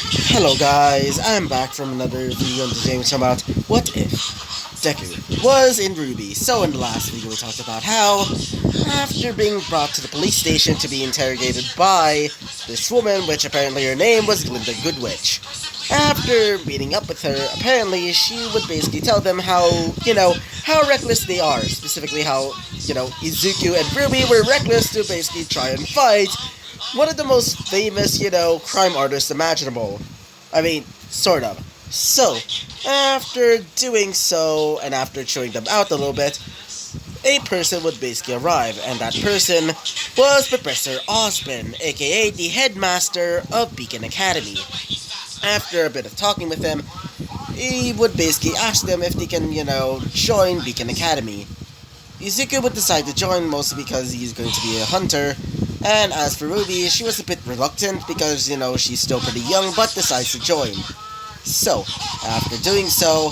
Hello guys, I'm back from another video on today which about what if Deku was in RWBY. So in the last video we talked about how, after being brought to the police station to be interrogated by this woman, which apparently her name was Glinda Goodwitch. After meeting up with her, apparently she would basically tell them how, how reckless they are. Specifically how, Izuku and RWBY were reckless to basically try and fight one of the most famous, crime artists imaginable. I mean, sort of. So, after doing so, and after chewing them out a little bit, a person would basically arrive, and that person was Professor Osborn, aka the headmaster of Beacon Academy. After a bit of talking with him, he would basically ask them if they can, join Beacon Academy. Izuku would decide to join mostly because he's going to be a hunter, and as for RWBY, she was a bit reluctant because, she's still pretty young, but decides to join. So, after doing so,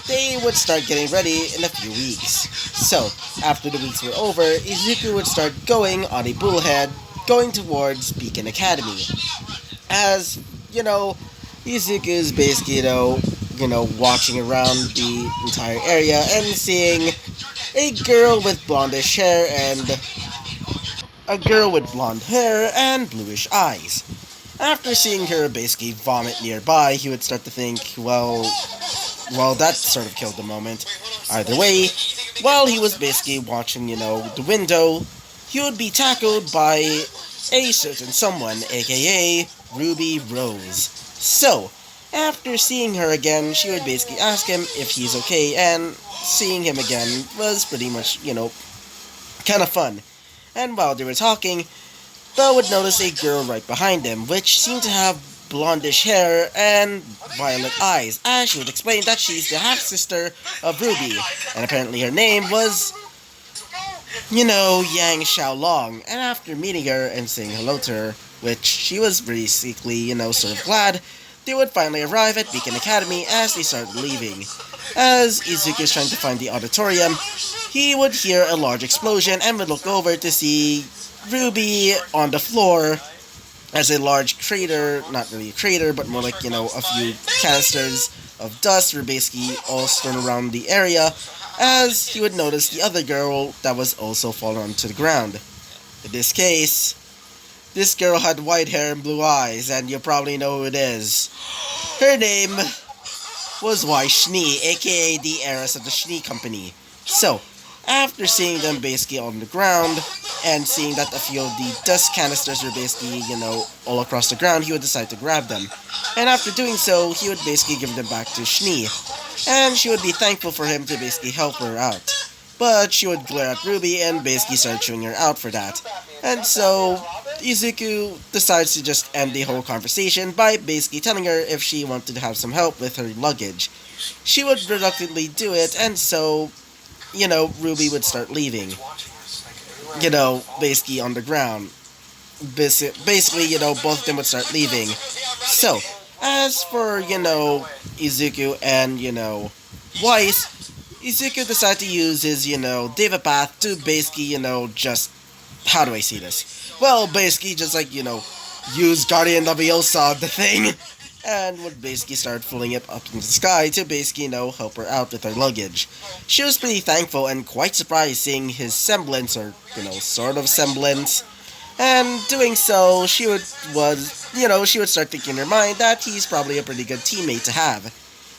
they would start getting ready in a few weeks. So, after the weeks were over, Izuku would start going on a bullhead, going towards Beacon Academy. As, Izuku is basically, watching around the entire area and seeing a girl with blondish hair and bluish eyes. After seeing her basically vomit nearby, he would start to think, well, that sort of killed the moment. Either way, while he was basically watching, the window, he would be tackled by a certain someone, aka Ruby Rose. So, after seeing her again, she would basically ask him if he's okay, and seeing him again was pretty much, kind of fun. And while they were talking, Belle would notice a girl right behind them, which seemed to have blondish hair and violet eyes, as she would explain that she's the half-sister of RWBY, and apparently her name was, Yang Xiaolong. And after meeting her and saying hello to her, which she was basically, sort of glad, they would finally arrive at Beacon Academy as they started leaving. As Izuku is trying to find the auditorium, he would hear a large explosion and would look over to see RWBY on the floor as a large crater, not really a crater, but more like, a few canisters of dust were basically all strewn around the area, as he would notice the other girl that was also fallen onto the ground. In this case, this girl had white hair and blue eyes, and you probably know who it is. Her name was Y Schnee, aka the heiress of the Schnee Company. So, after seeing them basically on the ground, and seeing that a few of the dust canisters were basically, all across the ground, he would decide to grab them. And after doing so, he would basically give them back to Schnee, and she would be thankful for him to basically help her out. But she would glare at RWBY and basically start chewing her out for that. And so, Izuku decides to just end the whole conversation by basically telling her if she wanted to have some help with her luggage. She would reluctantly do it, and so, RWBY would start leaving. Basically on the ground. Basically, both of them would start leaving. So, as for, Izuku and, Weiss, Izuku decided to use his, Deva Path to basically, just... How do I see this? Well, basically just like, use Guardian Leviosa, the thing, and would basically start fling it up in the sky to basically, help her out with her luggage. She was pretty thankful and quite surprised seeing his semblance, or, sort of semblance, and doing so, she would start thinking in her mind that he's probably a pretty good teammate to have.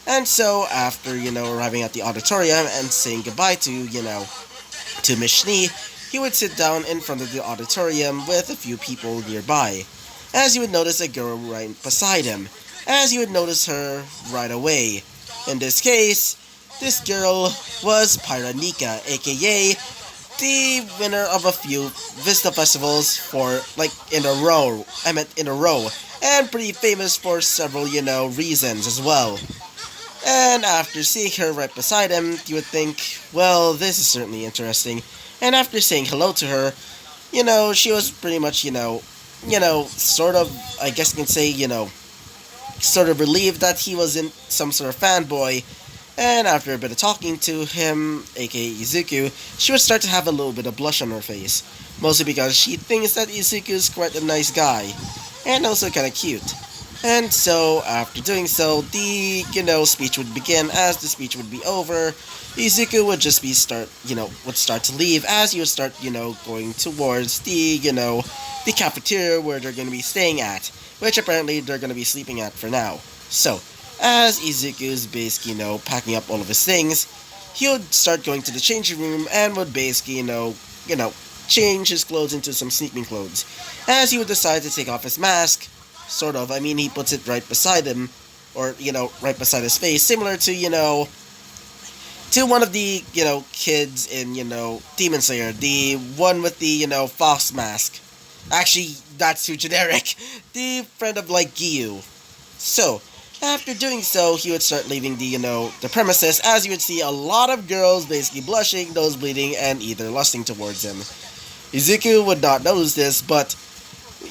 And so, after, arriving at the auditorium and saying goodbye to, to Miss Schnee, he would sit down in front of the auditorium with a few people nearby, as he would notice a girl right beside him, as he would notice her right away. In this case, this girl was Pyranika, aka the winner of a few Vista festivals in a row, and pretty famous for several, reasons as well. And after seeing her right beside him, you would think, well, this is certainly interesting. And after saying hello to her, she was pretty much, sort of, I guess you can say, sort of relieved that he wasn't some sort of fanboy. And after a bit of talking to him, aka Izuku, she would start to have a little bit of blush on her face. Mostly because she thinks that Izuku is quite a nice guy. And also kinda cute. And so, after doing so, the, speech would begin. As the speech would be over, Izuku would just would start to leave as you would start, going towards the cafeteria where they're going to be staying at, which apparently they're going to be sleeping at for now. So, as Izuku's basically, packing up all of his things, he would start going to the changing room and would basically, change his clothes into some sleeping clothes. As he would decide to take off his mask, sort of. I mean, he puts it right beside him, or, right beside his face, similar to, to one of the, kids in, Demon Slayer, the one with the, fox mask. Actually, that's too generic. The friend of, like, Giyu. So, after doing so, he would start leaving the, the premises, as you would see a lot of girls basically blushing, nose bleeding, and either lusting towards him. Izuku would not notice this, but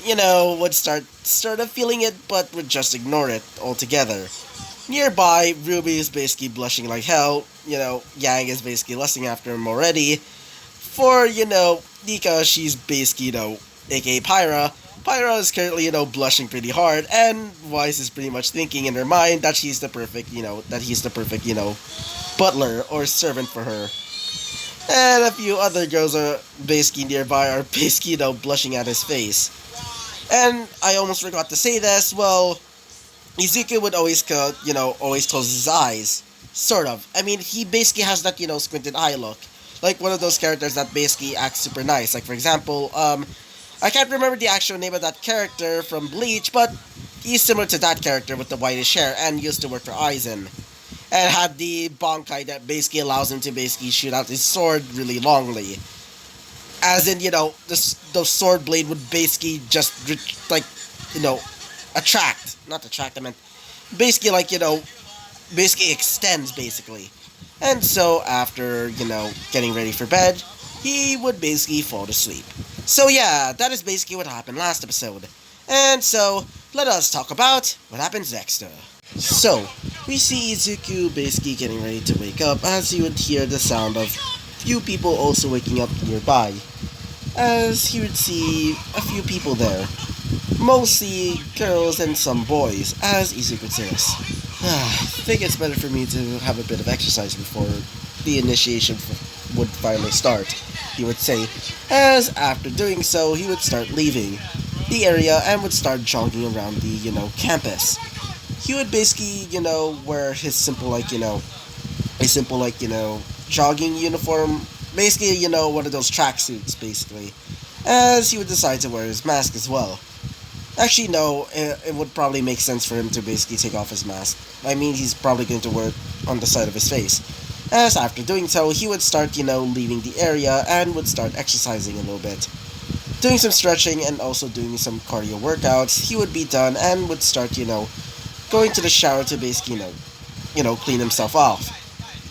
would start of feeling it, but would just ignore it altogether. Nearby, Ruby is basically blushing like hell. Yang is basically lusting after him already. For, Nika, she's basically, aka Pyra. Pyra is currently, blushing pretty hard, and Weiss is pretty much thinking in her mind that she's the perfect, that he's the perfect, butler or servant for her. And a few other girls are basically nearby are basically, blushing at his face. And I almost forgot to say this, well, Izuku would always, always close his eyes. Sort of. I mean, he basically has that, squinted eye look. Like one of those characters that basically acts super nice. Like, for example, I can't remember the actual name of that character from Bleach, but he's similar to that character with the whitish hair and used to work for Aizen. And had the Bankai that basically allows him to basically shoot out his sword really longly. As in, the sword blade would basically just, attract. Not attract, I meant basically, basically extends, basically. And so, after, getting ready for bed, he would basically fall to sleep. So yeah, that is basically what happened last episode. And so, let us talk about what happens next. So, we see Izuku basically getting ready to wake up as he would hear the sound of few people also waking up nearby. As he would see a few people there. Mostly girls and some boys, as Izuku says. I think it's better for me to have a bit of exercise before the initiation would finally start, he would say, as after doing so, he would start leaving the area and would start jogging around the, campus. He would basically, wear his simple, jogging uniform, basically, one of those tracksuits, basically, as he would decide to wear his mask as well. Actually, no, it would probably make sense for him to basically take off his mask. I mean, he's probably going to wear it on the side of his face. As after doing so, he would start, leaving the area and would start exercising a little bit. Doing some stretching and also doing some cardio workouts, he would be done and would start, going to the shower to basically, clean himself off.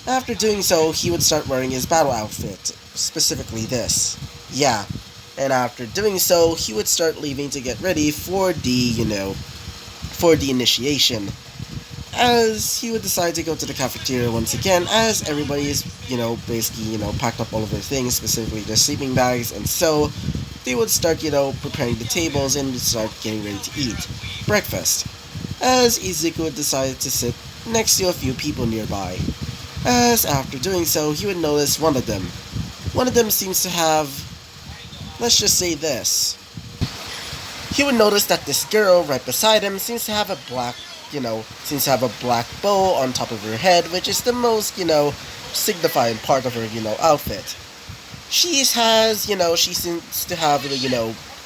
After doing so, he would start wearing his battle outfit, specifically this. Yeah. And after doing so, he would start leaving to get ready for the, for the initiation. As he would decide to go to the cafeteria once again, as everybody is, basically, packed up all of their things, specifically their sleeping bags, and so they would start, preparing the tables and would start getting ready to eat breakfast. As Izuku would decide to sit next to a few people nearby. As after doing so, he would notice one of them. One of them seems to have, let's just say this. He would notice that this girl right beside him seems to have a black bow on top of her head, which is the most, signifying part of her, outfit. She seems to have,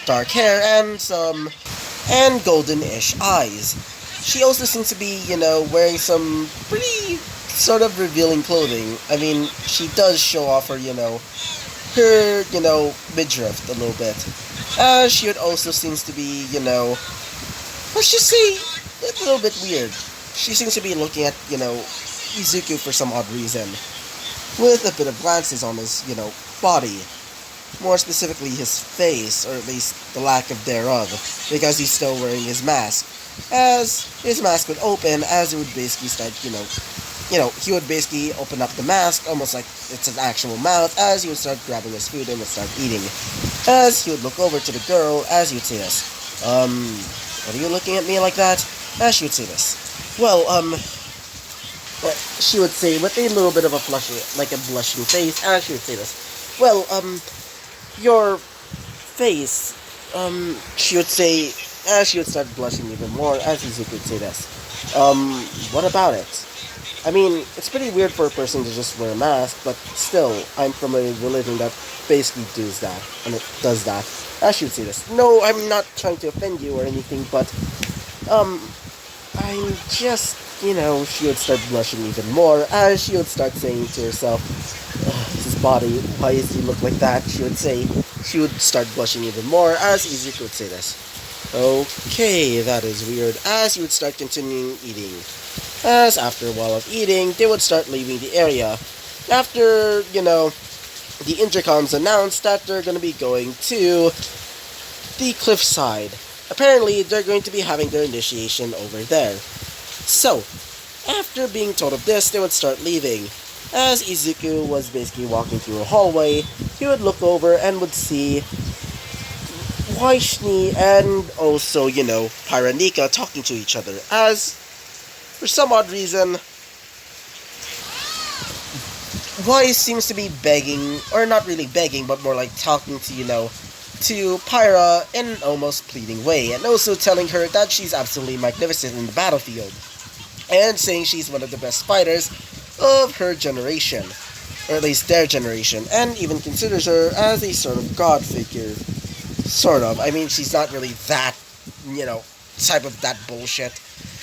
dark hair and golden-ish eyes. She also seems to be, wearing some pretty sort of revealing clothing. I mean, she does show off her, her, midriff a little bit. She would also seems to be, let's just say, a little bit weird. She seems to be looking at, Izuku for some odd reason. With a bit of glances on his, body. More specifically, his face, or at least the lack of thereof, because he's still wearing his mask. As his mask would open, as it would basically start, he would basically open up the mask, almost like it's an actual mouth, as he would start grabbing his food and would start eating. As he would look over to the girl, as he would say this, what are you looking at me like that? As she would say this. Well, she would say with a little bit of a flushing, like a blushing face, as she would say this. Well, your face, she would say, as she would start blushing even more, as Izuku would say this. What about it? I mean, it's pretty weird for a person to just wear a mask, but still, I'm from a religion that basically does that, and it does that. As she would say this. No, I'm not trying to offend you or anything, but, I'm just, she would start blushing even more, as she would start saying to herself, his body, why does he look like that? She would start blushing even more, as Izuku would say this. Okay, that is weird, as he would start continuing eating. As after a while of eating, they would start leaving the area. After, the intercoms announced that they're going to be going to the cliffside. Apparently, they're going to be having their initiation over there. So, after being told of this, they would start leaving. As Izuku was basically walking through a hallway, he would look over and would see Waishni and also, Pyra Nika talking to each other. As, for some odd reason, Wise seems to be begging, or not really begging, but more like talking to, to Pyra in an almost pleading way, and also telling her that she's absolutely magnificent in the battlefield, and saying she's one of the best fighters of her generation, or at least their generation, and even considers her as a sort of god figure. Sort of. I mean, she's not really that, type of that bullshit,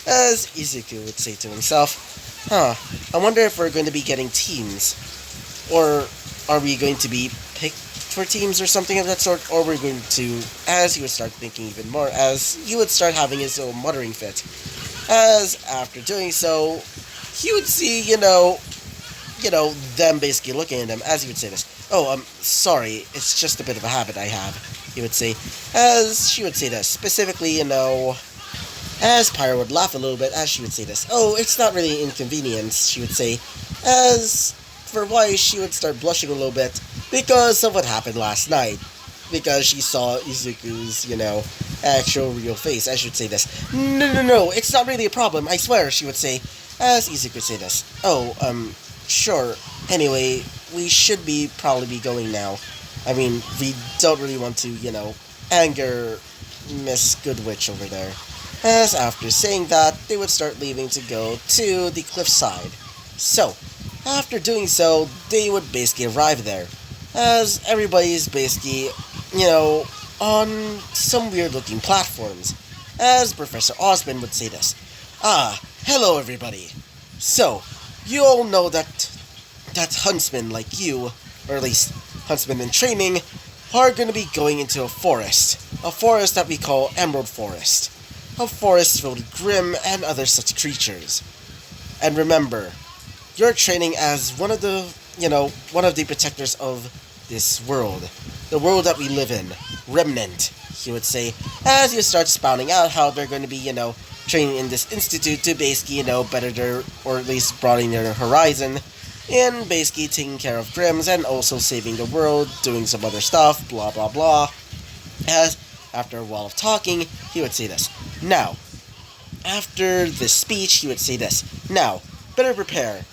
as Izuku would say to himself. I wonder if we're going to be getting teams, or are we going to be picked for teams or something of that sort, or we're going to, as he would start thinking even more, as he would start having his own muttering fit, as after doing so, he would see, them basically looking at him, as he would say this. Oh, sorry, it's just a bit of a habit I have, he would say, as she would say this, specifically, as Pyra would laugh a little bit as she would say this. Oh, it's not really an inconvenience, she would say, as for why she would start blushing a little bit because of what happened last night. Because she saw Izuku's, actual real face, as she would say this. No, it's not really a problem, I swear, she would say, as Izuku would say this. Oh, sure. Anyway, we should probably be going now. I mean, we don't really want to, anger Miss Goodwitch over there. As after saying that, they would start leaving to go to the cliffside. So, after doing so, they would basically arrive there. As everybody's basically, on some weird looking platforms. As Professor Osmond would say this. Hello everybody. So, you all know that huntsmen like you, or at least huntsmen in training, are going to be going into a forest that we call Emerald Forest. A forest filled with Grim and other such creatures. And remember, you're training as one of the protectors of this world. The world that we live in. Remnant, he would say, as you start spouting out how they're going to be, training in this institute to basically, better their, or at least broaden their horizon, in basically taking care of Grims and also saving the world, doing some other stuff, blah blah blah. As after a while of talking, he would say this. Now, after this speech, he would say this. Now, better prepare.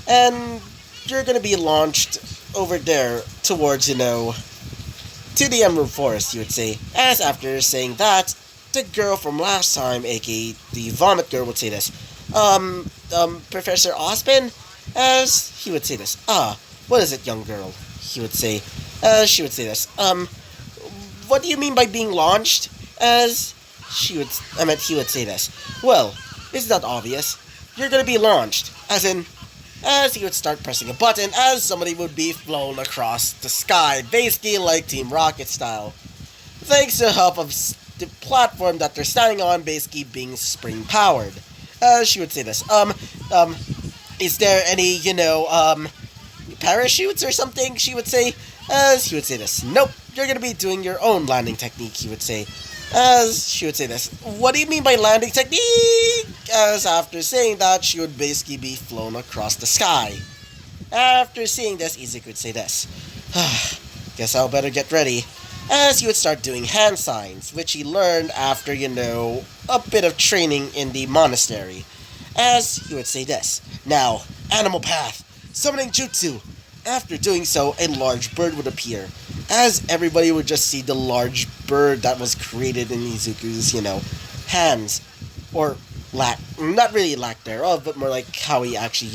And you're gonna be launched over there towards, to the Emerald Forest, he would say. As after saying that, the girl from last time, aka the Vomit Girl, would say this. Professor Osmond? As he would say this. What is it, young girl? He would say. She would say this. What do you mean by being launched? As he would say this. Well, isn't that obvious? You're gonna be launched. As he would start pressing a button, as somebody would be flown across the sky, basically like Team Rocket style. Thanks to the help of the platform that they're standing on, basically being spring powered. As she would say this. Is there any, parachutes or something, she would say, as he would say this. Nope, you're gonna be doing your own landing technique, he would say, as she would say this. What do you mean by landing technique? As after saying that, she would basically be flown across the sky. After seeing this, Izuku would say this. Guess I'll better get ready. as he would start doing hand signs, which he learned after, a bit of training in the monastery. As he would say this, now, animal path, summoning jutsu. After doing so, a large bird would appear, as everybody would just see the large bird that was created in Izuku's, hands. Or not really lack thereof, but more like how he actually,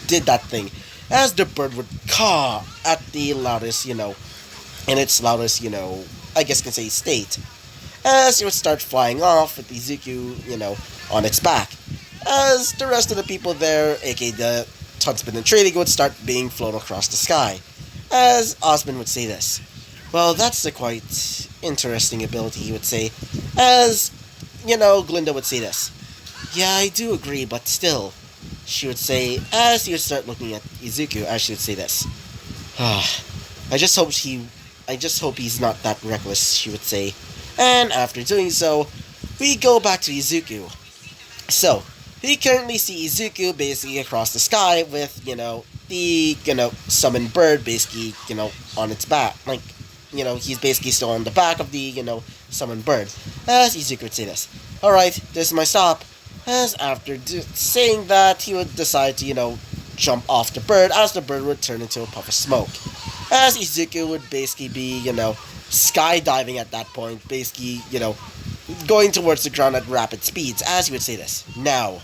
did that thing. As the bird would caw at the loudest, in its loudest, I guess you can say state. As it would start flying off with Izuku, on its back. As the rest of the people there, aka the Huntsman and Trading, would start being flown across the sky. As Osmond would say this. Well, that's a quite interesting ability, he would say. As, Glinda would say this. Yeah, I do agree, but still, she would say, as he would start looking at Izuku, as she would say this. I just hope he's not that reckless, she would say. And after doing so, we go back to Izuku. So, we currently see Izuku basically across the sky with, the, summoned bird basically, on its back. Like, he's basically still on the back of the, summoned bird. As Izuku would say this. Alright, this is my stop. As after saying that, he would decide to, jump off the bird as the bird would turn into a puff of smoke. As Izuku would basically be, skydiving at that point, basically, going towards the ground at rapid speeds, as he would say this. Now,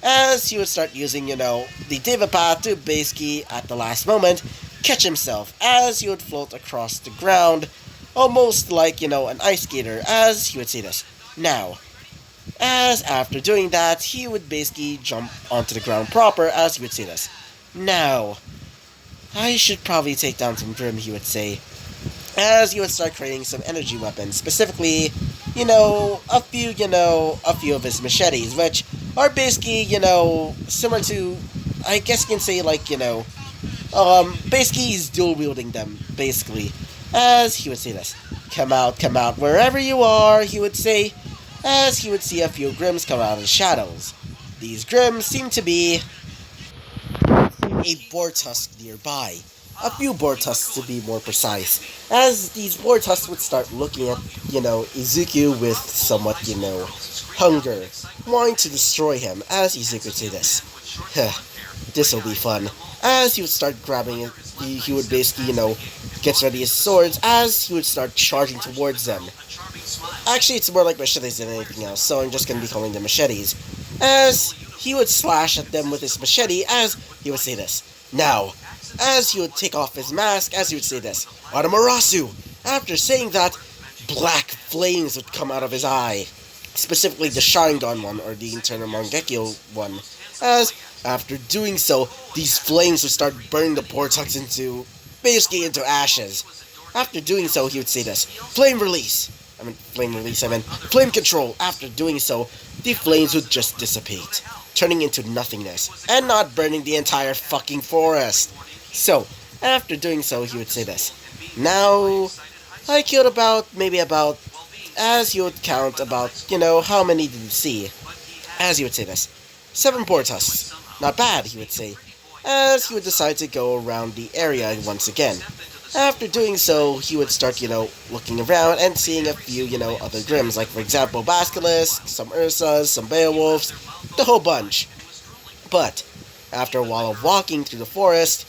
as he would start using, the Deva Path to basically, at the last moment, catch himself, as he would float across the ground, almost like, an ice skater, as he would say this. Now, as after doing that, he would basically jump onto the ground proper, as he would say this. Now, I should probably take down some Grim, he would say, as he would start creating some energy weapons, specifically, a few of his machetes, which are basically, similar to, I guess you can say, like, basically he's dual wielding them, basically, as he would say this. Come out, wherever you are, he would say, as he would see a few Grims come out of the shadows. These Grims seem to be a boar tusk nearby. A few boar tusks to be more precise. As these boar tusks would start looking at, Izuku with somewhat, hunger, wanting to destroy him, as Izuku would say this. This'll be fun. As he would start grabbing it, he would basically, get ready his swords, as he would start charging towards them. Actually, it's more like machetes than anything else, so I'm just gonna be calling them machetes. As he would slash at them with his machete, as he would say this. Now, as he would take off his mask, as he would say this. Adamarasu! After saying that, black flames would come out of his eye. Specifically the Sharingan one, or the internal Mangekyo one. As, after doing so, these flames would start burning the Portux into ashes. After doing so, he would say this. Flame control. After doing so, the flames would just dissipate, turning into nothingness, and not burning the entire fucking forest. So, after doing so, he would say this. Now, I killed maybe about, as he would count about, how many did you see? As he would say this. 7 boar tusks. Not bad, he would say. As he would decide to go around the area once again. After doing so, he would start, looking around and seeing a few, other Grims, like, for example, Basilisk, some Ursas, some Beowulfs, the whole bunch. But, after a while of walking through the forest,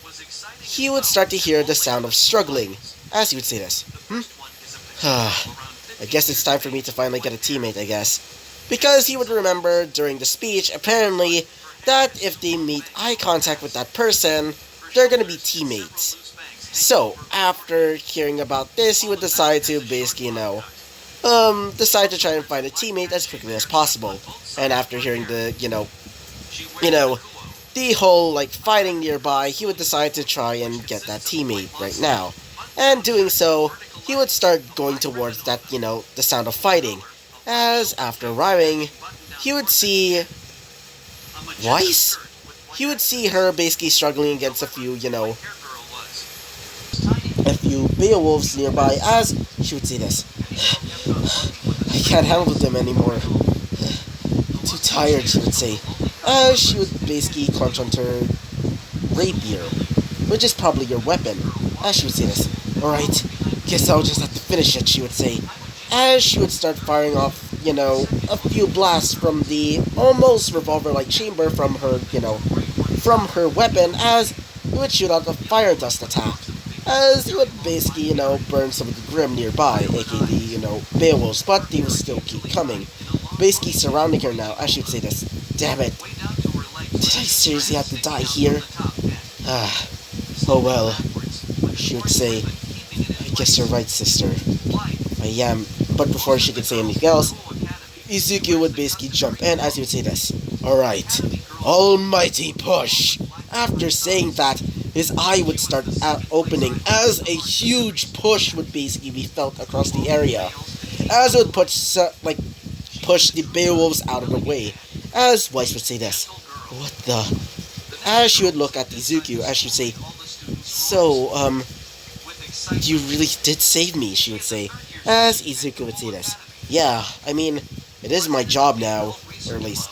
he would start to hear the sound of struggling, as he would say this. I guess it's time for me to finally get a teammate, I guess. Because he would remember during the speech, apparently, that if they meet eye contact with that person, they're gonna be teammates. So, after hearing about this, he would decide to basically, decide to try and find a teammate as quickly as possible. And after hearing the, the whole, fighting nearby, he would decide to try and get that teammate right now. And doing so, he would start going towards that, the sound of fighting. As, after arriving, he would see Weiss? He would see her basically struggling against a few Beowulfs nearby, as she would say this. I can't handle them anymore. Too tired, she would say. As she would basically clench onto her rapier, which is probably your weapon. As she would say this. Alright, guess I'll just have to finish it, she would say. As she would start firing off, a few blasts from the almost revolver-like chamber from her, from her weapon, as it would shoot out a fire dust attack. As it would basically, burn some of the Grim nearby, aka the, Beowulfs, but they would still keep coming. Basically surrounding her now, as she would say this. Damn it. Did I seriously have to die here? Oh well, she would say. I guess you're right, sister. I am. But before she could say anything else, Izuku would basically jump in as he would say this. Alright, almighty push! After saying that, his eye would start opening as a huge push would basically be felt across the area. As it would push the Beowulfs out of the way. As Weiss would say this. What the? As she would look at Izuku, as she would say, so, you really did save me, she would say. As Izuku would say this. Yeah, I mean, it is my job now, or at least,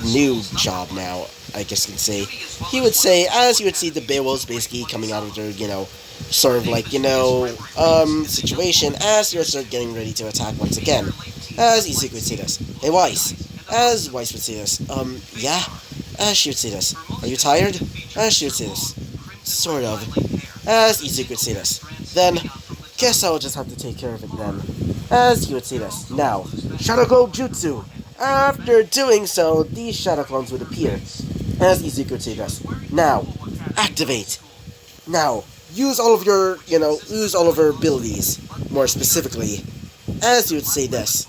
new job now, I guess you could say. He would say, as you would see the Beowulfs basically coming out of their, sort of like, situation, as you would start getting ready to attack once again. As Izuku would say this. Hey, Weiss. As Weiss would say this. Yeah? As she would say this. Are you tired? As she would say this. Sort of. As Izuku would say this. Then, guess I'll just have to take care of it then. As he would say this. Now, Shadow Clone Jutsu! After doing so, these Shadow Clones would appear. As Izuku would say this. Now, activate! Now, use all of your, use all of your abilities. More specifically. As he would say this.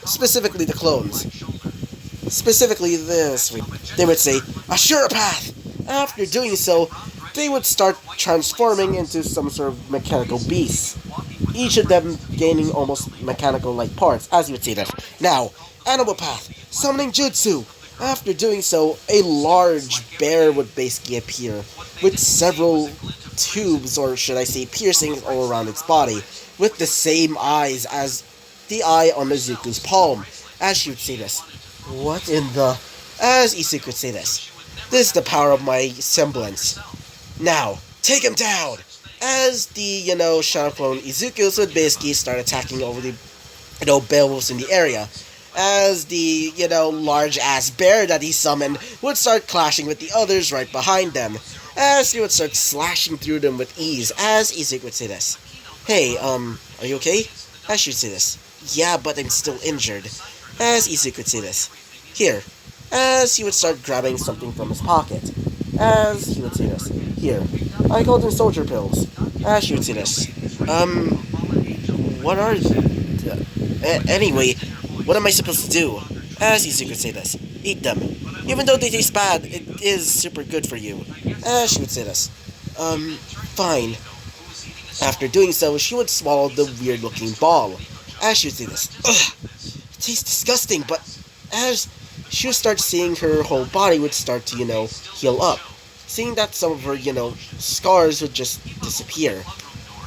Specifically the clones. Specifically this. They would say, a sure path! After doing so, they would start transforming into some sort of mechanical beasts. Each of them gaining almost mechanical-like parts, as you would say that. Now, Animal Path, Summoning Jutsu! After doing so, a large bear would basically appear, with several tubes, or should I say piercings, all around its body, with the same eyes as the eye on Izuku's palm, as she would say this. What in the... As Izuku would say this. This is the power of my semblance. Now, take him down! As the, Shadow Clone Izuku would basically start attacking over the, Beowulfs in the area. As the, large-ass bear that he summoned would start clashing with the others right behind them. As he would start slashing through them with ease, as Izuku would say this. Hey, are you okay? As she would say this. Yeah, but I'm still injured. As Izuku would say this. Here. As he would start grabbing something from his pocket. As he would say this. Here. I called them soldier pills. As she would say this. What are anyway, what am I supposed to do? As Izuku would say this. Eat them. Even though they taste bad, it is super good for you. As she would say this. Fine. After doing so, she would swallow the weird-looking ball. As she would say this. Ugh! It tastes disgusting, but as she would start seeing her whole body would start to, heal up. Seeing that some of her, scars would just disappear.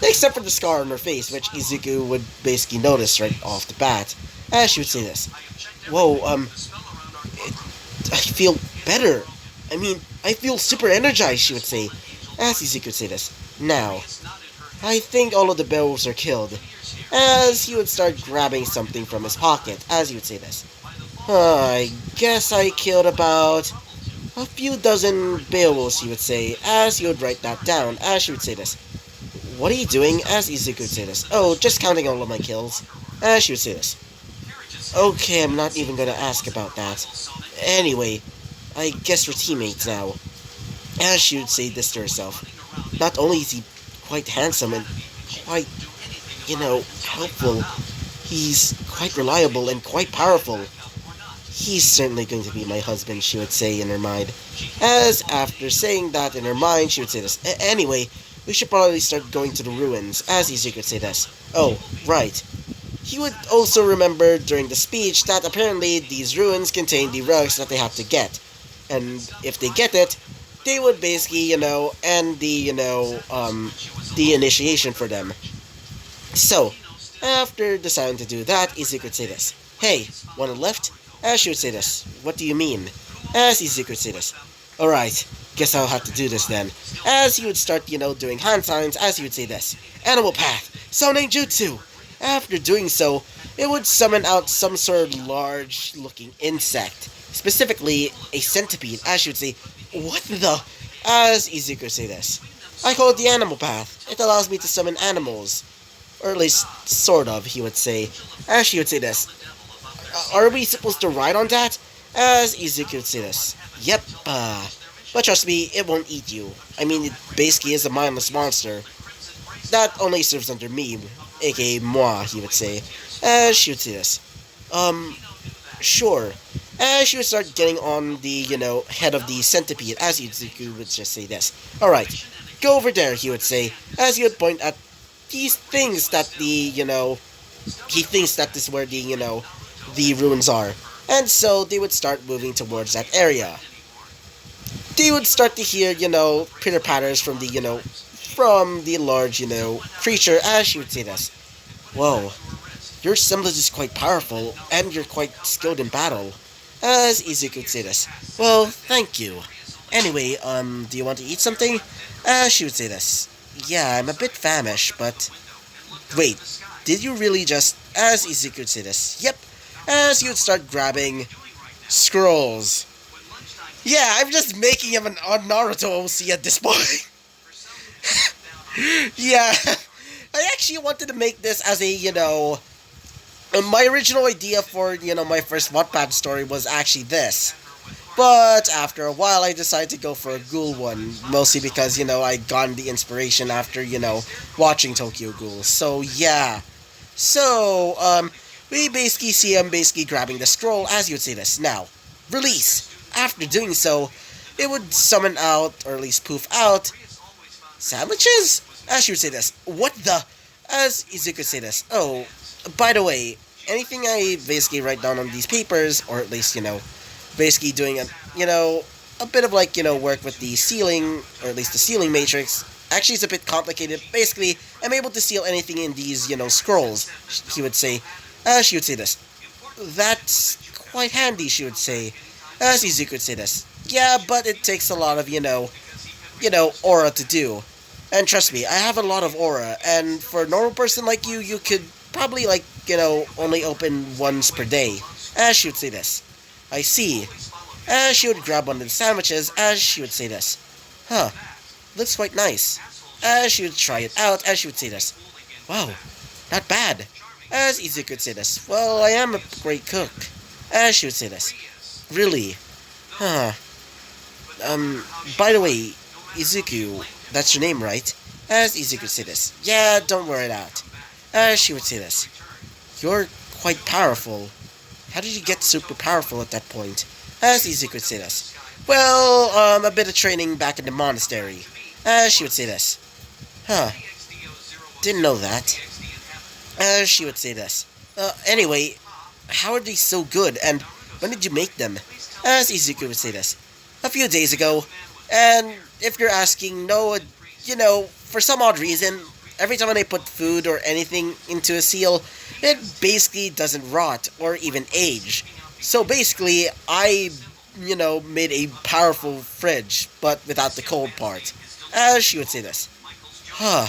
Except for the scar on her face, which Izuku would basically notice right off the bat. As she would say this. Whoa, I feel better. I mean, I feel super energized, she would say. As Izuku would say this. Now, I think all of the Beowulfs are killed. As he would start grabbing something from his pocket, as he would say this. I guess I killed about a few dozen Beowulfs, he would say, as he would write that down, as she would say this. What are you doing? As Izuku would say this. Oh, just counting all of my kills. As she would say this. Okay, I'm not even gonna ask about that. Anyway, I guess we're teammates now. As she would say this to herself. Not only is he quite handsome and quite, helpful, he's quite reliable and quite powerful. He's certainly going to be my husband, she would say in her mind. As after saying that in her mind, she would say this. Anyway, we should probably start going to the ruins, as Izuku would say this. Oh, right. He would also remember during the speech that apparently these ruins contain the rugs that they have to get. And if they get it, they would basically, end the, the initiation for them. So, after deciding to do that, Izuku would say this. Hey, want a lift? As she would say this. What do you mean? As Izuku would say this. Alright, guess I'll have to do this then. As he would start, doing hand signs, as he would say this. Animal Path, summoning jutsu. After doing so, it would summon out some sort of large-looking insect, specifically a centipede, as you would say. What the? As Izuku would say this. I call it the animal path. It allows me to summon animals. Or at least, sort of, he would say. As she would say this. Are we supposed to ride on that? As Izuku would say this. Yep, but trust me, it won't eat you. I mean, it basically is a mindless monster. That only serves under me, aka moi, he would say. As she would say this. Sure. As she would start getting on the, head of the centipede, as Izuku would just say this. Alright, go over there, he would say, as he would point at these things that he thinks that this is where the ruins are. And so they would start moving towards that area. They would start to hear, pitter patters from from the large, creature, as she would say this. Whoa, your semblance is quite powerful, and you're quite skilled in battle. As Izuku would say this. Well, thank you. Anyway, do you want to eat something? As she would say this. Yeah, I'm a bit famished, but... Wait, did you really just... As Izuku would say this. Yep. As you would start grabbing scrolls. Yeah, I'm just making him a Naruto OC at this point. Yeah. I actually wanted to make this as a, my original idea for, my first Wattpad story was actually this. But after a while, I decided to go for a ghoul one. Mostly because, I got the inspiration after, watching Tokyo Ghoul. So, yeah. So, we basically see him basically grabbing the scroll, as you would say this. Now, release. After doing so, it would summon out, or at least poof out, sandwiches? As she would say this. What the? As Izuku would say this. Oh, by the way, anything I basically write down on these papers, or at least, basically doing a bit of work with the ceiling, or at least the ceiling matrix. Actually, it's a bit complicated. Basically, I'm able to seal anything in these, scrolls, he would say. She would say this. That's quite handy, she would say. As Izuku would say this. Yeah, but it takes a lot of, aura to do. And trust me, I have a lot of aura, and for a normal person like you could probably, only open once per day. As she would say this. I see. As she would grab one of the sandwiches, as she would say this. Huh, looks quite nice. As she would try it out, as she would say this. Wow, not bad. As Izuku would say this. Well, I am a great cook. As she would say this. Really? Huh. By the way, Izuku, that's your name, right? As Izuku would say this. Yeah, don't worry that. As she would say this. You're quite powerful. How did you get super powerful at that point? As Izuku would say this. Well, a bit of training back in the monastery. As she would say this. Huh. Didn't know that. As she would say this. Anyway, how are they so good, and when did you make them? As Izuku would say this. A few days ago. And if you're asking, no, for some odd reason, every time I put food or anything into a seal, it basically doesn't rot or even age. So basically, I, made a powerful fridge, but without the cold part. As she would say this. Huh.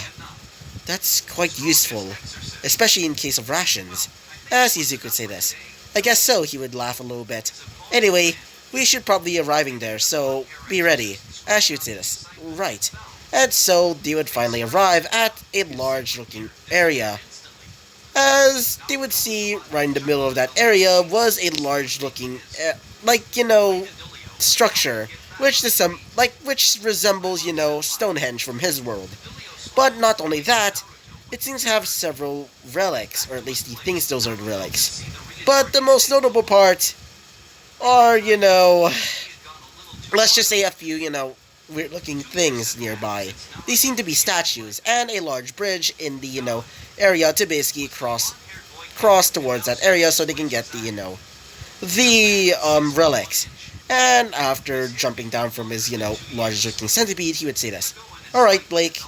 That's quite useful, especially in case of rations. As Izuku would say this. I guess so, he would laugh a little bit. Anyway, we should probably be arriving there, so be ready. As she would say this. Right. And so they would finally arrive at a large-looking area. As they would see, right in the middle of that area was a large-looking, structure, which resembles, Stonehenge from his world. But not only that, it seems to have several relics, or at least he thinks those are relics. But the most notable part are, let's just say a few, weird-looking things nearby. They seem to be statues, and a large bridge in the, area to basically cross towards that area so they can get the relics. And after jumping down from his, large-looking centipede, he would say this. Alright, Blake.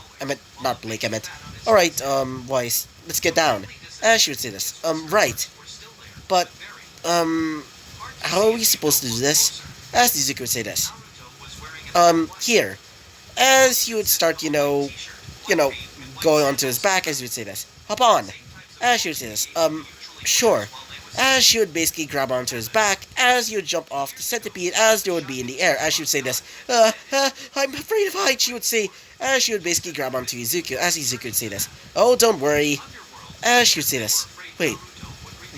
Alright, Weiss, let's get down. As she would say this. Right. But, how are we supposed to do this? As Izuku would say this. Here. As he would start, going onto his back, as he would say this. hop on. As she would say this, sure. As she would basically grab onto his back, as he would jump off the centipede, as they would be in the air, as she would say this, I'm afraid of heights, she would say, as she would basically grab onto Izuku, as Izuku would say this, oh, don't worry, as she would say this, wait,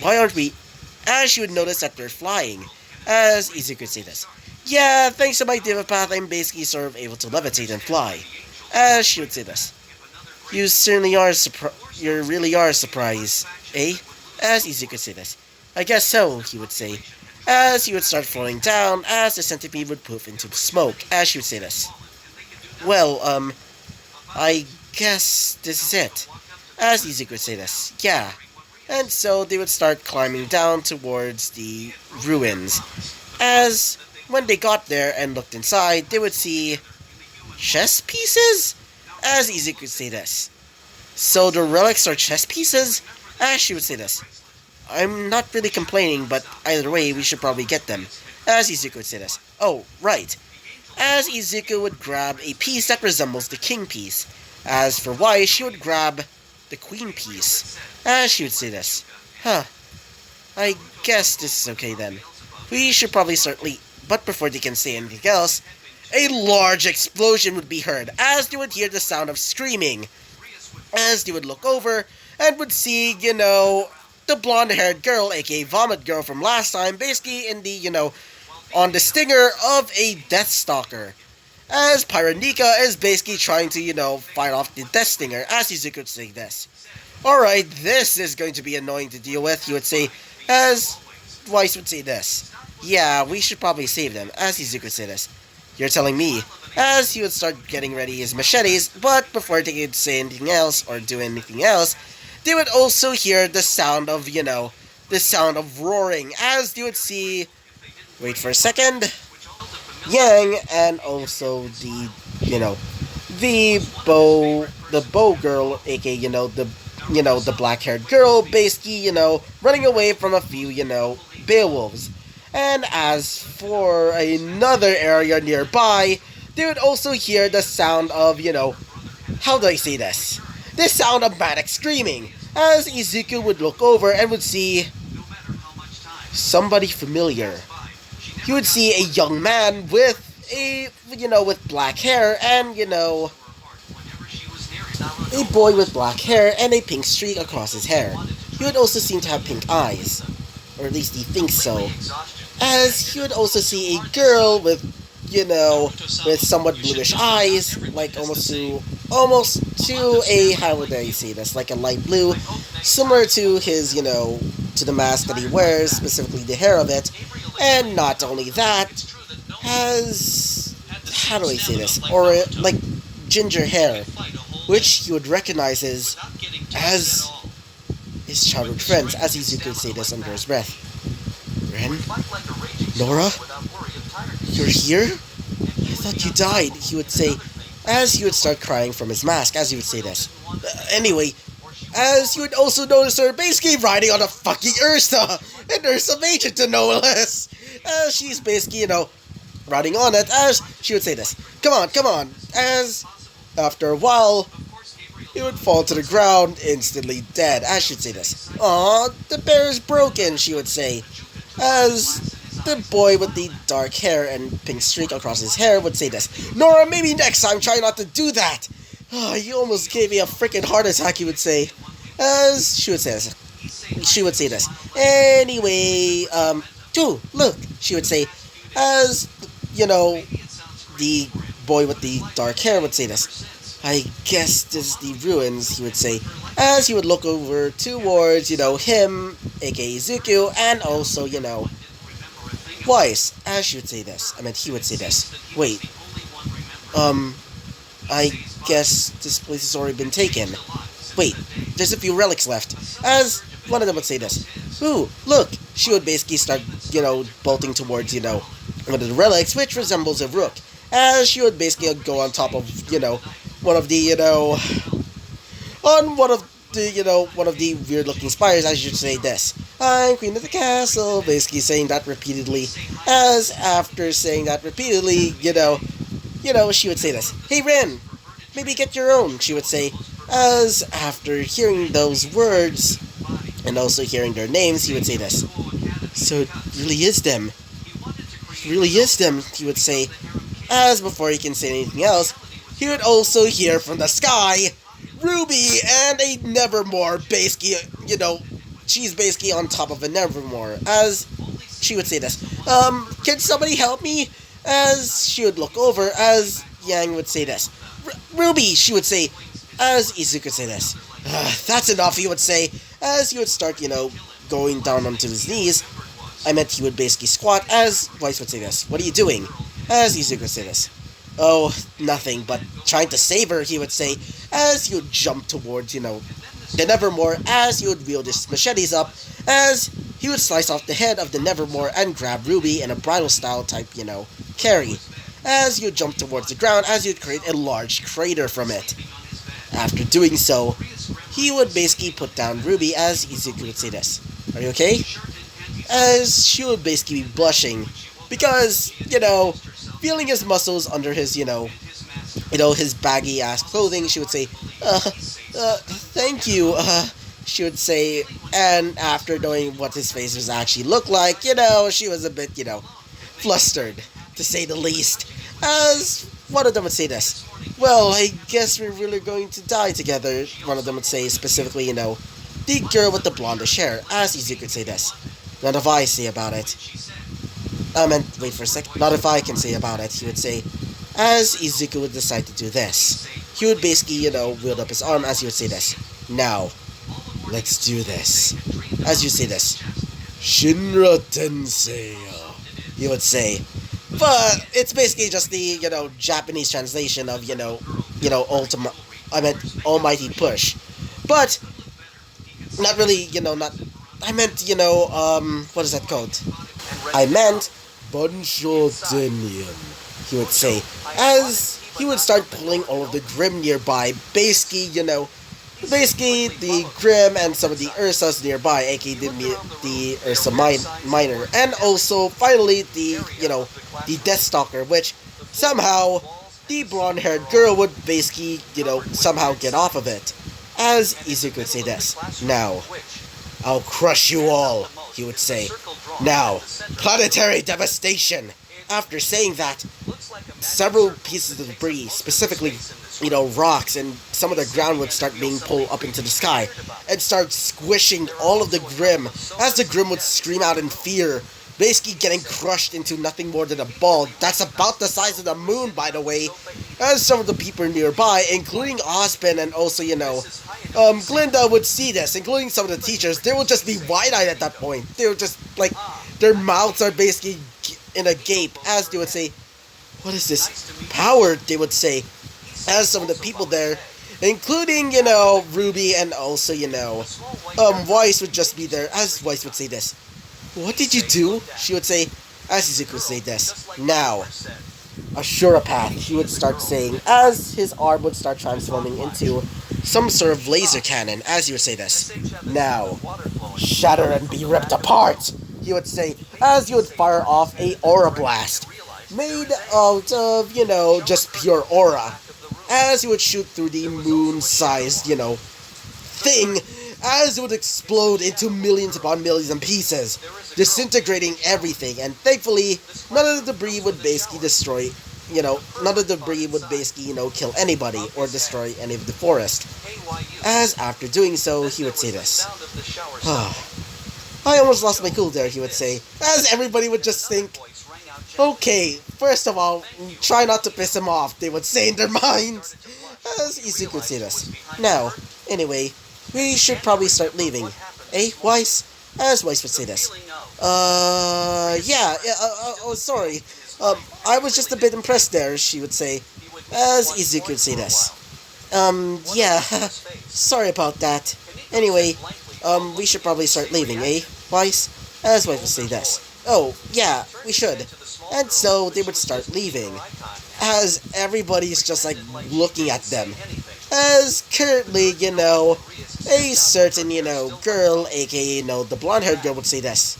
why aren't we, as she would notice that they're flying, as Izuku would say this, yeah, thanks to my Diva Path, I'm basically sort of able to levitate and fly, as she would say this, you certainly are you really are surprised, eh? As Izuku would say this. I guess so, he would say. As he would start floating down, as the centipede would poof into smoke, as she would say this. Well, I guess this is it. As Izuku would say this. Yeah. And so they would start climbing down towards the ruins. As when they got there and looked inside, they would see chess pieces? As Izuku would say this. So the relics are chess pieces? As she would say this. I'm not really complaining, but either way, we should probably get them. As Izuku would say this. Oh, right. As Izuku would grab a piece that resembles the king piece. As for Y, she would grab the queen piece. As she would say this. Huh. I guess this is okay then. We should probably start but before they can say anything else, a large explosion would be heard as they would hear the sound of screaming. As they would look over and would see, the blonde-haired girl, aka Vomit Girl from last time, basically in the, on the stinger of a Deathstalker. As Pyronika is basically trying to, fight off the Death Stinger, as Izuku would say this. Alright, this is going to be annoying to deal with, he would say, as Weiss would say this. Yeah, we should probably save them, as Izuku would say this. You're telling me. As he would start getting ready his machetes, but before they could say anything else or do anything else, they would also hear the sound of, the sound of roaring, as they would see, wait for a second, Yang, and also the bow girl, aka, the black-haired girl, basically, running away from a few, Beowulfs. And as for another area nearby, they would also hear the sound of, how do I say this? The sound of manic screaming, as Izuku would look over and would see somebody familiar. He would see a young man with with black hair and, a boy with black hair and a pink streak across his hair. He would also seem to have pink eyes, or at least he thinks so. As he would also see a girl with, with somewhat bluish eyes, like almost to a, how would I say this, like a light blue, similar to his, to the mask that he wears, specifically the hair of it, and not only that, has, how do I say this, or like ginger hair, which you would recognize as his childhood friends, as Izuku would say this under his breath. Ren? Nora? You're here? I thought you died, he would say, as he would start crying from his mask, as he would say this. Anyway, as you would also notice her basically riding on a fucking Ursa, an Ursa Major to no less, as she's basically, riding on it, as she would say this. Come on, as after a while, he would fall to the ground, instantly dead, as she'd say this. Aw, the bear is broken, she would say, as the boy with the dark hair and pink streak across his hair would say this. Nora, maybe next time try not to do that. Oh, you almost gave me a freaking heart attack, he would say. As she would say this. She would say this. Anyway, dude, look, she would say. As, the boy with the dark hair would say this. I guess this is the ruins, he would say, as he would look over towards, him, aka Izuku, and also, Weiss, as she would say this. He would say this. Wait. I guess this place has already been taken. Wait, there's a few relics left. As one of them would say this. Ooh, look! She would basically start, bolting towards, one of the relics, which resembles a rook. As she would basically go on top of, one of the, on one of the weird-looking spires, as you'd say this. I'm queen of the castle, basically saying that repeatedly. As after saying that repeatedly, she would say this. Hey, Ren, maybe get your own, she would say. As after hearing those words, and also hearing their names, he would say this. So it really is them. It really is them, he would say. As before he can say anything else, he would also hear from the sky, Ruby and a Nevermore, basically, she's basically on top of a Nevermore, as she would say this. Can somebody help me? As she would look over, as Yang would say this. Ruby, she would say, as Izuku would say this. That's enough, he would say, as he would start, going down onto his knees. I meant he would basically squat, as Weiss would say this. What are you doing? As Izuku would say this. Oh, nothing, but trying to save her, he would say, as he would jump towards, the Nevermore, as he would wield his machetes up, as he would slice off the head of the Nevermore and grab Ruby in a bridal style type, carry. As he would jump towards the ground, as he would create a large crater from it. After doing so, he would basically put down Ruby, as Izuku would say this. Are you okay? As she would basically be blushing, because, feeling his muscles under his, his baggy ass clothing, she would say, thank you, she would say, and after knowing what his faces actually looked like, she was a bit, flustered, to say the least, as one of them would say this. Well, I guess we're really going to die together, one of them would say, specifically, the girl with the blondish hair, as Izuku would say this. Not if I say about it. Wait for a sec. Not if I can say about it, he would say, as Izuku would decide to do this. He would basically, wield up his arm as he would say this. Now, let's do this. As you say this. Shinra Tensei, he would say. But it's basically just the, Japanese translation of, Almighty Push. But, not really, I meant, what is that called? I meant Bunsho Tenyan, he would say, as he would start pulling all of the Grim nearby, basically, the Grim and some of the Ursas nearby, aka the Ursa Minor, and also, finally, the Deathstalker, which, somehow, the blonde-haired girl would basically, somehow get off of it, as Izuku would say this. Now, I'll crush you all, he would say. Now, planetary devastation! After saying that, several pieces of debris, specifically, rocks and some of the ground would start being pulled up into the sky and start squishing all of the Grim, as the Grim would scream out in fear, basically getting crushed into nothing more than a ball that's about the size of the moon, by the way, as some of the people nearby, including Ospen and also, Glinda would see this, including some of the teachers. They would just be wide-eyed at that point. They would just, their mouths are basically in a gape, as they would say, what is this power, they would say, as some of the people there, including, Ruby and also, Weiss would just be there, as Weiss would say this. What did you do? She would say, as Izuku would say this. Now, Ashurapath, he would start saying, as his arm would start transforming into some sort of laser cannon, as he would say this. Now, shatter and be ripped apart, he would say, as he would fire off a aura blast, made out of, just pure aura, as he would shoot through the moon-sized, thing, as it would explode into millions upon millions of pieces, disintegrating everything, and thankfully, none of the debris would basically destroy, none of the debris would basically, kill anybody or destroy any of the forest. As after doing so, he would say this. I almost lost my cool there, he would say, as everybody would just think, okay, first of all, try not to piss him off, they would say in their minds, as Izuku would say this. Now, anyway, we should probably start leaving. Eh, Weiss? As Weiss would say this. Sorry. I was just a bit impressed there, she would say, as Izuku would say this. Sorry about that. Anyway, we should probably start leaving, eh, Weiss? As Weiss would say this. Oh, yeah, we should. And so they would start leaving, as everybody's just looking at them. As currently, a certain, girl, aka, the blonde-haired girl would say this.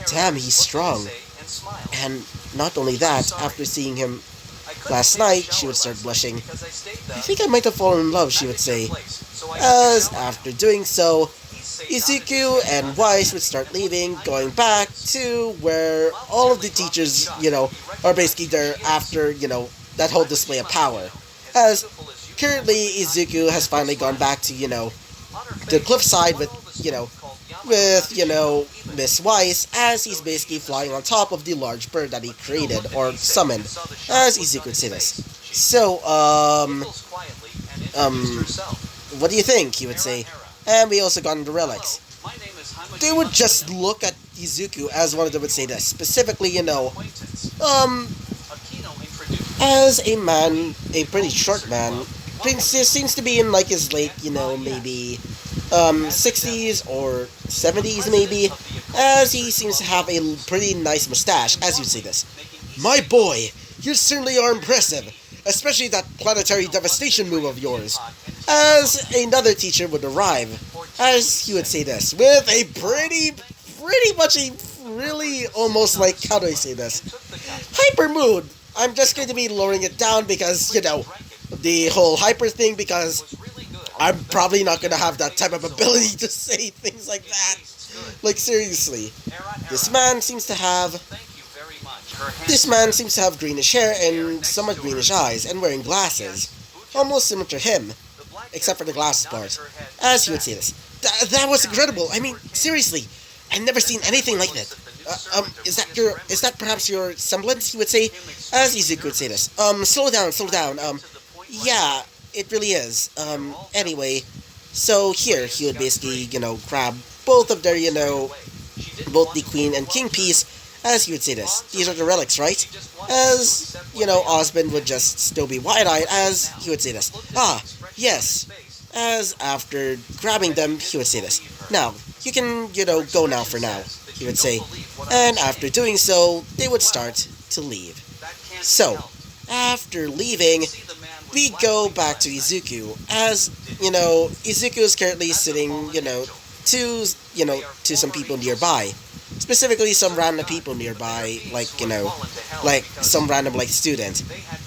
Damn, he's strong. And not only that, after seeing him last night, she would start blushing. I think I might have fallen in love, she would say. As after doing so, Izuku and Weiss would start leaving, going back to where all of the teachers, are basically there after, that whole display of power. As currently Izuku has finally gone back to, the cliffside with Miss Weiss, as he's basically flying on top of the large bird that he created or summoned, as Izuku would say this. So, what do you think? He would say. And we also got into relics. They would just look at Izuku as one of them would say this. Specifically, as a man, a pretty short man, seems to be in like his late, maybe 60s or 70s maybe, as he seems to have a pretty nice mustache, as you'd say this. My boy, you certainly are impressive, especially that planetary devastation move of yours. As another teacher would arrive, as he would say this, with a pretty much a really almost like, how do I say this? Hyper mood. I'm just going to be lowering it down because, the whole hyper thing, because I'm probably not going to have that type of ability to say things like that. Like, seriously. This man seems to have greenish hair and somewhat greenish eyes, and wearing glasses. Almost similar to him, except for the glasses part. As he would say this. That was incredible. I mean, seriously. I've never seen anything like that. Is that perhaps your semblance? He would say, as Izuku would say this. Slow down. Yeah, it really is. Anyway, so here, he would basically, grab both of their, both the queen and king piece, as he would say this. These are the relics, right? As, Osmond would just still be wide-eyed, as he would say this. Ah, yes. As after grabbing them, he would say this. Now, you can, go now for now, he would say. And after doing so, they would start to leave. So, after leaving, we go back to Izuku, as, Izuku is currently sitting, to some people nearby. Specifically, some random people nearby, like some random, student.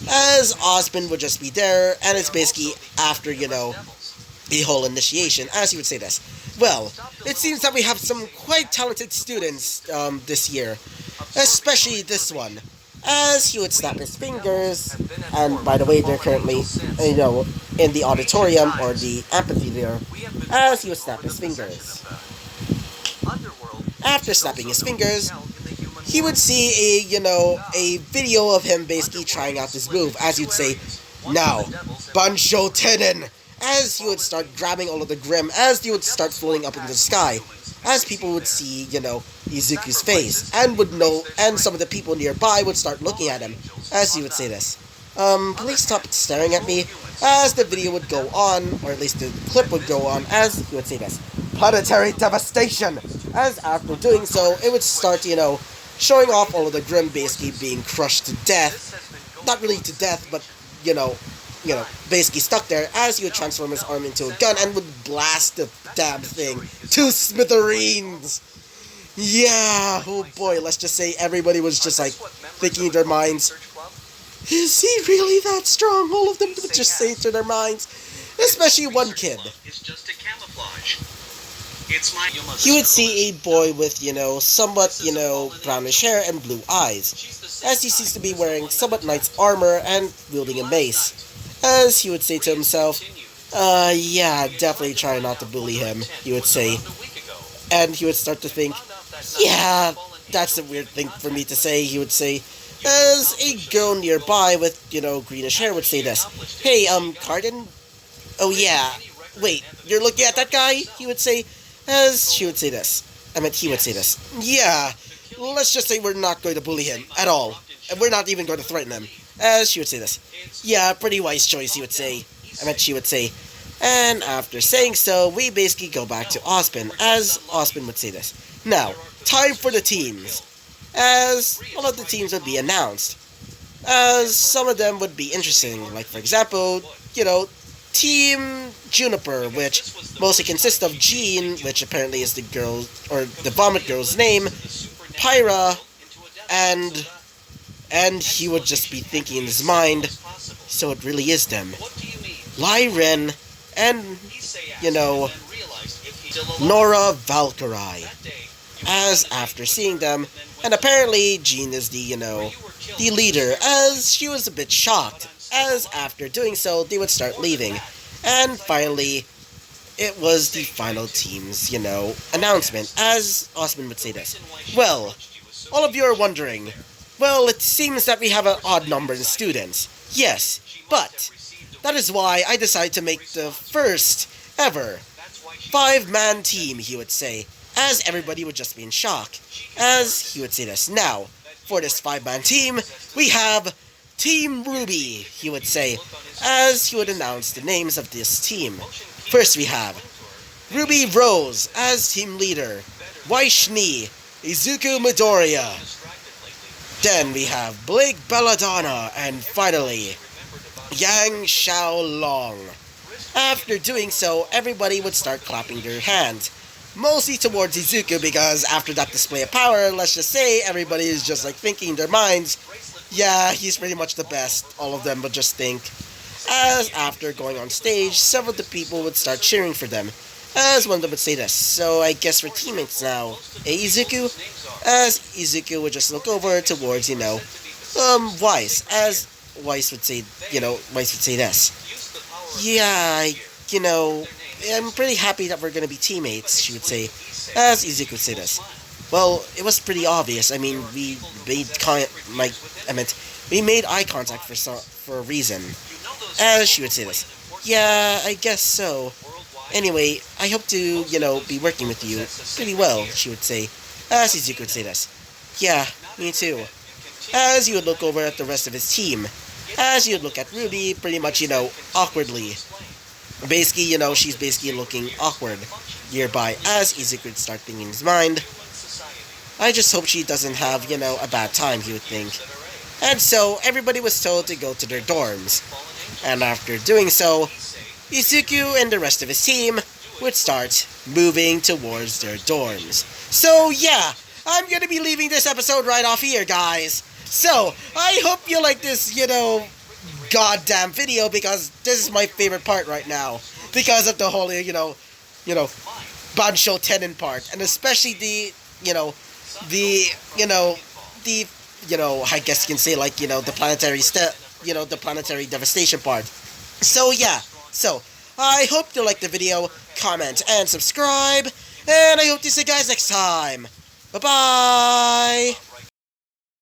As Osmond would just be there, and it's basically after, the whole initiation, as he would say this. Well, it seems that we have some quite talented students, this year. Especially this one. As he would snap his fingers, and by the way, they're currently, in the auditorium or the amphitheater, as he would snap his fingers. After snapping his fingers, he would see a video of him basically trying out this move, as you'd say, now, Bansho Tennen, as he would start grabbing all of the Grim, as he would start floating up into the sky, as people would see, Izuku's face, and some of the people nearby would start looking at him, as he would say this. Please stop staring at me, as the video would go on, or at least the clip would go on, as he would say this. Planetary devastation! As after doing so, it would start, showing off all of the Grim basically being crushed to death. Not really to death, but, basically stuck there, as he would transform his arm into a gun and would blast the damn thing to smithereens. Yeah, oh boy, let's just say everybody was just thinking in their minds, is he really that strong? All of them would just say to their minds, especially one kid. He would see a boy with, somewhat, brownish hair and blue eyes, as he seems to be wearing somewhat knight's armor and wielding a mace. As he would say to himself, yeah, definitely try not to bully him, he would say. And he would start to think, yeah, that's a weird thing for me to say, he would say. As a girl nearby with, greenish hair would say this. Hey, Cardin? Oh yeah, wait, you're looking at that guy? He would say, as she would say this. He would say this. Yeah, let's just say we're not going to bully him at all. And we're not even going to threaten him. As she would say this. Yeah, pretty wise choice, he would say. She would say. And after saying so, we basically go back to Osmond, as Osmond would say this. Now, time for the teams. As all of the teams would be announced. As some of them would be interesting, like for example, Team Juniper, which mostly consists of Jean, which apparently is the girl, or the Vomit Girl's name, Pyra, and And he would just be thinking in his mind, so it really is them. Lai Ren and, Nora Valkyrie. As after seeing them, and apparently Jean is the leader, as she was a bit shocked, as after doing so, they would start leaving. And finally, it was the final team's, announcement, as Osman would say this. Well, all of you are wondering, well, it seems that we have an odd number in students. Yes, but that is why I decided to make the first ever 5-man team, he would say, as everybody would just be in shock, as he would say this. Now, for this 5-man team, we have Team RWBY, he would say, as he would announce the names of this team. First we have Ruby Rose as team leader, Waishni, Izuku Midoriya. Then we have Blake Belladonna, and finally, Yang Xiaolong. After doing so, everybody would start clapping their hands, mostly towards Izuku, because after that display of power, let's just say, everybody is just thinking in their minds, yeah, he's pretty much the best. All of them would just think. As after going on stage, several of the people would start cheering for them, as one of them would say this. So I guess we're teammates now, Izuku? As Izuku would just look over towards, Weiss, as Weiss would say, this. Yeah, I'm pretty happy that we're gonna be teammates, she would say, as Izuku would say this. Well, it was pretty obvious. I mean, we made eye contact for a reason. As she would say this. Yeah, I guess so. Anyway, I hope to, be working with you pretty well, she would say. As Izuku would say this. Yeah, me too. As you would look over at the rest of his team. As you would look at Ruby, pretty much, awkwardly. Basically, she's basically looking awkward nearby, as Izuku would start thinking in his mind. I just hope she doesn't have, a bad time, he would think. And so, everybody was told to go to their dorms. And after doing so, Izuku and the rest of his team would start moving towards their dorms. So yeah, I'm gonna be leaving this episode right off here, guys. So, I hope you like this, goddamn video, because this is my favorite part right now. Because of the whole, Bansho Tenon part. And especially the I guess you can say the planetary devastation part. So yeah, I hope you like the video, comment, and subscribe, and I hope to see you guys next time. Bye-bye!